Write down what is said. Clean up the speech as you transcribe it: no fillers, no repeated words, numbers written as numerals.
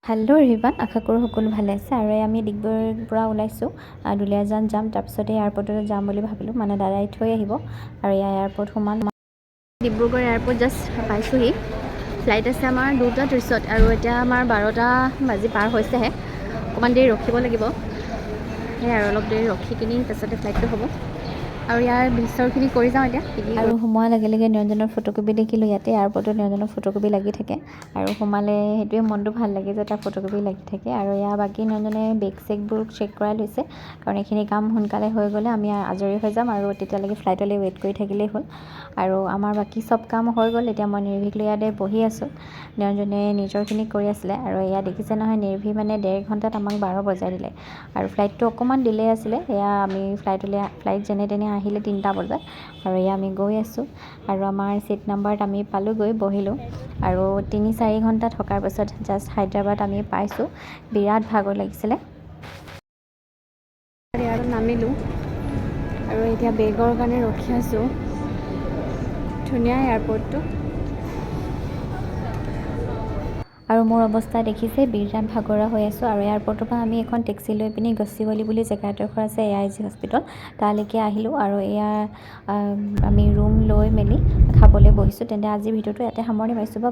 Hello' everyone, আশা কৰোঁ সকলো ভালে আছে। আৰু আমি ডিগবৈৰ পৰা ওলাইছোঁ, দুলীয়াজান যাম, তাৰপিছতে এয়াৰপৰ্টলৈ যাম বুলি ভাবিলোঁ। মানে দাদাই থৈ আহিব আৰু এয়া এয়াৰপৰ্ট সোমাম। ডিব্ৰুগড় এয়াৰপৰ্ট জাষ্ট পাইছোঁহি। ফ্লাইট আছে আমাৰ 2:30 আৰু এতিয়া আমাৰ 12টা বাজি পাৰ হৈছেহে। অকণমান দেৰি ৰখিব লাগিব, সেয়াই আৰু অলপ দেৰি ৰখি কিনি তাৰপিছতে ফ্লাইটটো হ'ব। আৰু ইয়াৰ বিস্তাৰখিনি কৰি যাওঁ এতিয়া। আৰু সোমোৱাৰ লগে লগে নিৰঞ্জনৰ ফটোকপি দেখিলোঁ। ইয়াতে এয়াৰপৰ্টত নিৰঞ্জনৰ ফটোকপি লাগি থাকে আৰু সোমালে সেইটোৱে মনটো ভাল লাগে যে তাৰ ফটোকপি লাগি থাকে। আৰু ইয়াৰ বাকী নিৰঞ্জনে বেগ চেগবোৰ চেক কৰাই লৈছে, কাৰণ এইখিনি কাম সোনকালে হৈ গ'লে আমি আজৰি হৈ যাম আৰু তেতিয়ালৈকে ফ্লাইটলৈ ৱেইট কৰি থাকিলেই হ'ল। আৰু আমাৰ বাকী চব কাম হৈ গ'ল। এতিয়া মই নিৰ্ভীক লৈ ইয়াতে বহি আছোঁ। নিৰঞ্জনে নিজৰখিনি কৰি আছিলে। আৰু এয়া দেখিছে নহয়, নিৰ্ভী মানে 1.5 ঘণ্টাত আমাক 12 বজাই দিলে। আৰু ফ্লাইটটো অকণমান ডিলে আছিলে। এয়া আমি ফ্লাইট যেনে তেনে আহিলে 3টা বজাত। আৰু এয়া আমি গৈ আছোঁ আৰু আমাৰ ছিট নাম্বাৰত আমি পালোঁগৈ, বহিলোঁ। আৰু 3-4 ঘণ্টা থকাৰ পাছত জাষ্ট হায়দৰাবাদ আমি পাইছোঁ। বিৰাট ভাগৰ লাগিছিলে। ইয়াত নামিলোঁ আৰু এতিয়া বেগৰ কাৰণে ৰখি আছোঁ। ধুনীয়া এয়াৰপৰ্টটো। আৰু মোৰ অৱস্থা দেখিছে, বিৰাট ভাগৰুৱা হৈ আছোঁ। আৰু এয়াৰপৰ্টৰ পৰা আমি এখন টেক্সি লৈ পিনি গছিৱলী বুলি জেগা এডোখৰ আছে, AIG হস্পিটেল, তালৈকে আহিলোঁ। আৰু এয়া আমি ৰুম লৈ মেলি খাবলৈ বহিছোঁ। তেন্তে আজিৰ ভিডিঅ'টো ইয়াতে সামৰণি মাৰিছোঁ। বা